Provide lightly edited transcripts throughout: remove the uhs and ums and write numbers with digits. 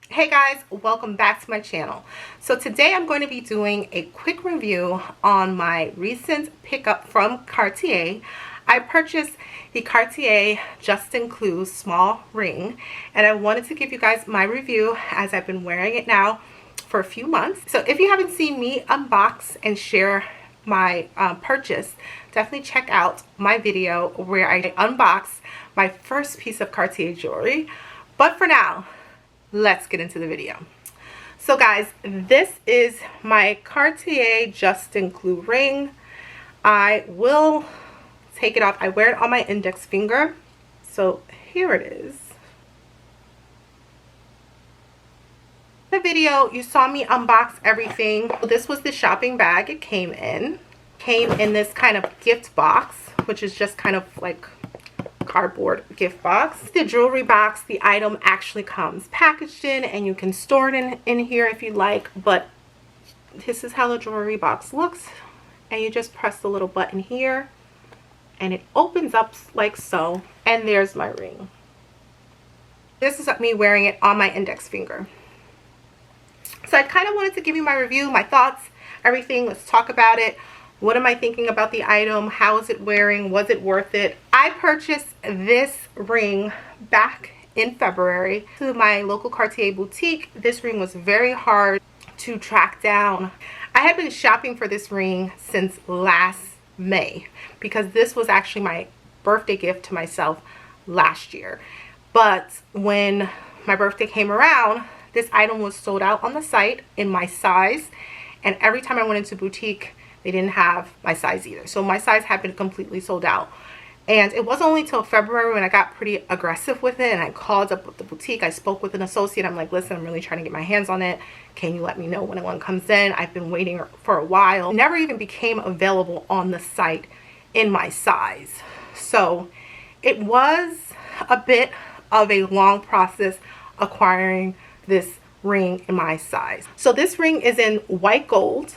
Hey guys, welcome back to my channel. So today I'm going to be doing a quick review on my recent pickup from Cartier. I purchased the Cartier Juste Clou small ring, and I wanted to give you guys my review as I've been wearing it now for a few months. So if you haven't seen me unbox and share my purchase, definitely check out my video where I unbox my first piece of Cartier jewelry. But for now, let's get into the video. So guys, this is my Cartier Juste Clou ring. I will take it off. I wear it on my index finger. So here it is. In the video, you saw me unbox everything. This was the shopping bag it came in. Came in this kind of gift box, which is just kind of like cardboard gift box. The jewelry box, the item actually comes packaged in, and you can store it in here if you like, but this is how the jewelry box looks. And you just press the little button here and it opens up like so, and there's my ring. This is me wearing it on my index finger. So I kind of wanted to give you my review, my thoughts, everything. Let's talk about it. What am I thinking about the item? How is it wearing? Was it worth it? I purchased this ring back in February to my local Cartier boutique. This ring was very hard to track down. I had been shopping for this ring since last May because this was actually my birthday gift to myself last year. But when my birthday came around, this item was sold out on the site in my size, and every time I went into boutique, they didn't have my size either. So my size had been completely sold out. And it wasn't only till February when I got pretty aggressive with it, and I called up with the boutique. I spoke with an associate. I'm like, listen, I'm really trying to get my hands on it. Can you let me know when one comes in? I've been waiting for a while. It never even became available on the site in my size. So it was a bit of a long process acquiring this ring in my size. So this ring is in white gold,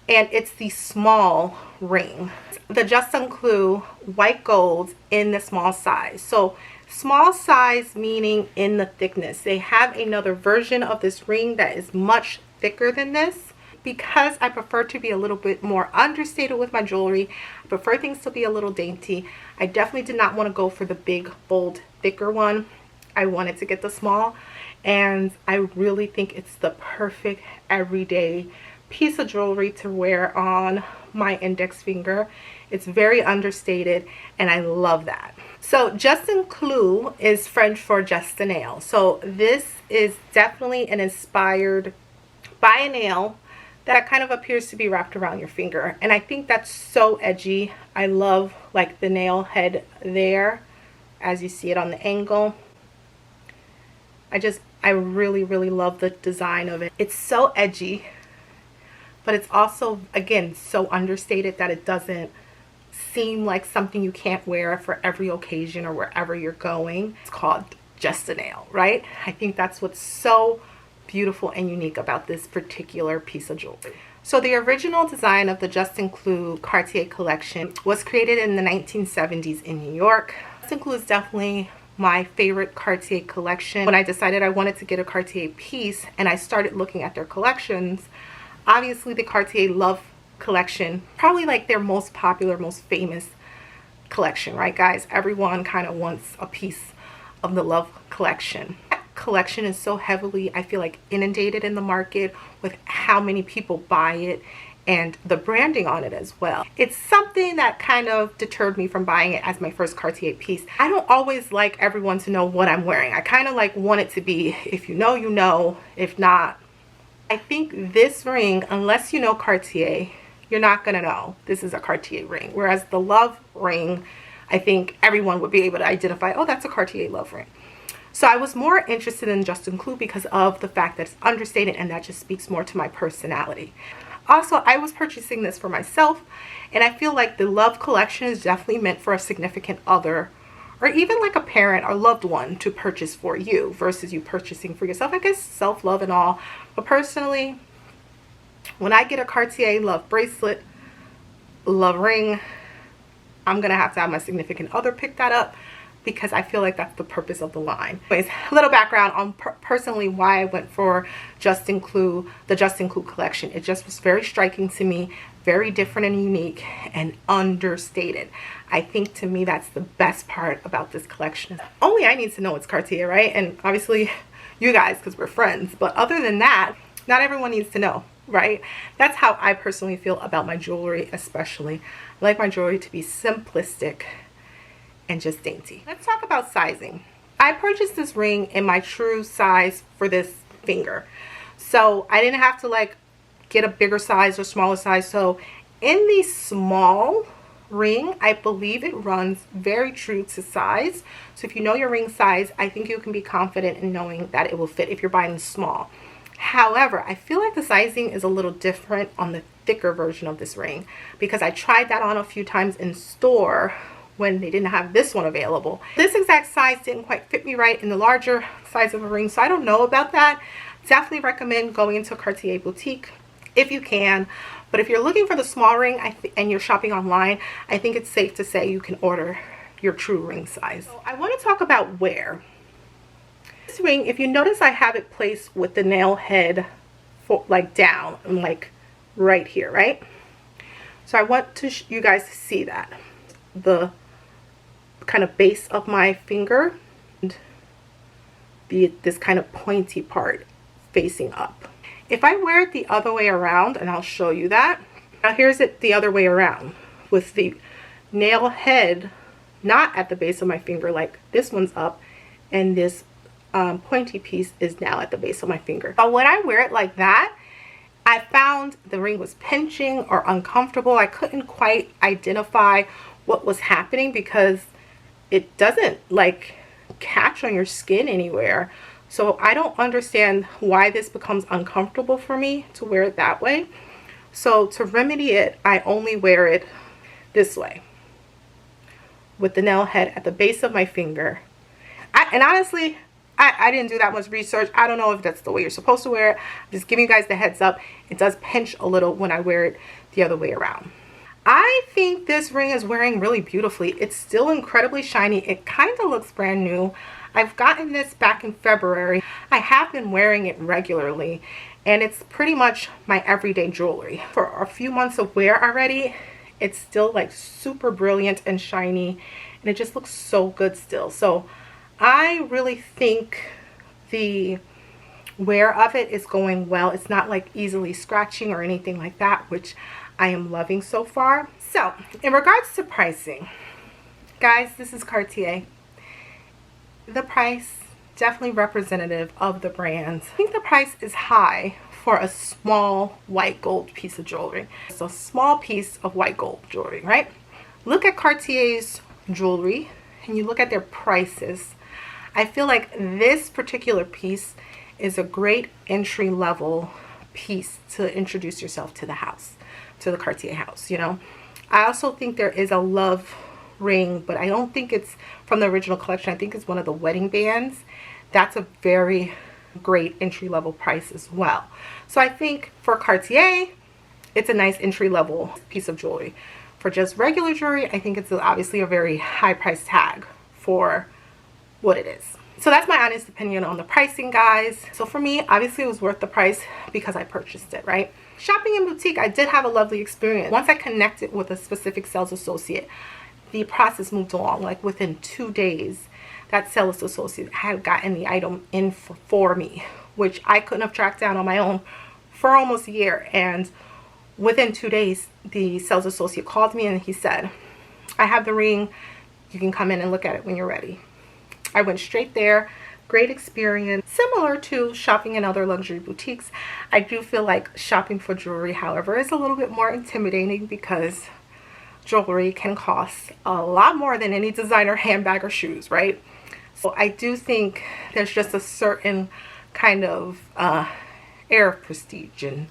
and it's the small ring. The Juste Clou white gold in the small size. So small size meaning in the thickness. They have another version of this ring that is much thicker than this. Because I prefer to be a little bit more understated with my jewelry, I prefer things to be a little dainty. I definitely did not want to go for the big, bold, thicker one. I wanted to get the small, and I really think it's the perfect everyday piece of jewelry to wear on my index finger. It's very understated, and I love that. So Juste Clou is French for just a nail. So this is definitely an inspired by a nail that kind of appears to be wrapped around your finger, and I think that's so edgy. I love like the nail head there as you see it on the angle. I really love the design of it. It's so edgy, but it's also, again, so understated that it doesn't seem like something you can't wear for every occasion or wherever you're going. It's called just a nail, right? I think that's what's so beautiful and unique about this particular piece of jewelry. So the original design of the Juste Clou Cartier collection was created in the 1970s in New York. Juste Clou is definitely my favorite Cartier collection. When I decided I wanted to get a Cartier piece and I started looking at their collections, obviously the Cartier Love collection, probably like their most popular, most famous collection, right guys? Everyone kind of wants a piece of the Love collection. That collection is so heavily, I feel like, inundated in the market with how many people buy it and the branding on it as well. It's something that kind of deterred me from buying it as my first Cartier piece. I don't always like everyone to know what I'm wearing. I kind of like want it to be, if you know, you know. If not, I think this ring, unless you know Cartier, you're not gonna know this is a Cartier ring. Whereas the Love ring, I think everyone would be able to identify, oh, that's a Cartier Love ring. So I was more interested in Juste Clou because of the fact that it's understated, and that just speaks more to my personality. Also, I was purchasing this for myself, and I feel like the Love collection is definitely meant for a significant other, or even like a parent or loved one to purchase for you versus you purchasing for yourself. I guess self-love and all, but personally, when I get a Cartier Love bracelet, Love ring, I'm gonna have to have my significant other pick that up because I feel like that's the purpose of the line. Anyways, a little background on personally why I went for Clou, the Clou collection. It just was very striking to me, very different and unique and understated. I think to me that's the best part about this collection. Only I need to know it's Cartier, right? And obviously you guys, because we're friends. But other than that, not everyone needs to know, right? That's how I personally feel about my jewelry, especially. I like my jewelry to be simplistic and just dainty. Let's talk about sizing. I purchased this ring in my true size for this finger. So I didn't have to like get a bigger size or smaller size. So in the small ring, I believe it runs very true to size. So if you know your ring size, I think you can be confident in knowing that it will fit if you're buying small. However, I feel like the sizing is a little different on the thicker version of this ring, because I tried that on a few times in store when they didn't have this one available. This exact size didn't quite fit me right in the larger size of a ring, so I don't know about that. Definitely recommend going into a Cartier boutique if you can. But if you're looking for the small ring and you're shopping online, I think it's safe to say you can order your true ring size. So I want to talk about wear. This ring, if you notice, I have it placed with the nail head like down and like right here, right? So I want to you guys to see that. The kind of base of my finger and this kind of pointy part facing up. If I wear it the other way around, and I'll show you that. Now here's it the other way around with the nail head not at the base of my finger like this one's up, and this pointy piece is now at the base of my finger. But when I wear it like that, I found the ring was pinching or uncomfortable. I couldn't quite identify what was happening because it doesn't like catch on your skin anywhere. So I don't understand why this becomes uncomfortable for me to wear it that way. So to remedy it, I only wear it this way with the nail head at the base of my finger. And honestly, I didn't do that much research. I don't know if that's the way you're supposed to wear it. I'm just giving you guys the heads up. It does pinch a little when I wear it the other way around. I think this ring is wearing really beautifully. It's still incredibly shiny. It kind of looks brand new. I've gotten this back in February. I have been wearing it regularly, and it's pretty much my everyday jewelry. For a few months of wear already, it's still like super brilliant and shiny, and it just looks so good still. So I really think the wear of it is going well. It's not like easily scratching or anything like that, which I am loving so far. So in regards to pricing, guys, this is Cartier. The price definitely representative of the brand. I think the price is high for a small white gold piece of jewelry. It's a small piece of white gold jewelry, right? Look at Cartier's jewelry and you look at their prices. I feel like this particular piece is a great entry level piece to introduce yourself to the house, to the Cartier house, you know. I also think there is a love ring, but I don't think it's from the original collection. I think it's one of the wedding bands. That's a very great entry level price as well. So I think for Cartier, it's a nice entry level piece of jewelry. For just regular jewelry, I think it's obviously a very high price tag for what it is. So that's my honest opinion on the pricing, guys. So for me, obviously it was worth the price because I purchased it, right? Shopping in boutique, I did have a lovely experience. Once I connected with a specific sales associate, the process moved along. Like within 2 days, that sales associate had gotten the item in for me, which I couldn't have tracked down on my own for almost a year. And within 2 days, the sales associate called me and he said, I have the ring. You can come in and look at it when you're ready. I went straight there. Great experience. Similar to shopping in other luxury boutiques, I do feel like shopping for jewelry, however, is a little bit more intimidating because jewelry can cost a lot more than any designer handbag or shoes, right? So I do think there's just a certain kind of air of prestige and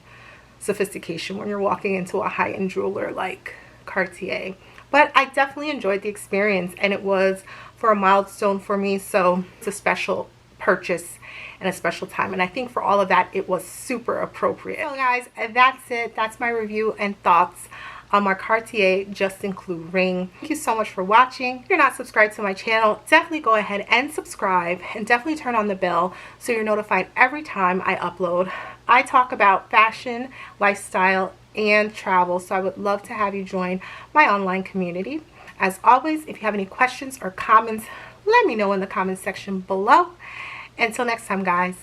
sophistication when you're walking into a high-end jeweler like Cartier. But I definitely enjoyed the experience, and it was for a milestone for me, so it's a special purchase and a special time, and I think for all of that it was super appropriate. So guys, that's it. That's my review and thoughts on my Cartier Juste Clou ring. Thank you so much for watching. If you're not subscribed to my channel, definitely go ahead and subscribe, and definitely turn on the bell so you're notified every time I upload. I talk about fashion, lifestyle, and travel, so I would love to have you join my online community. As always, if you have any questions or comments, let me know in the comment section below. Until next time, guys.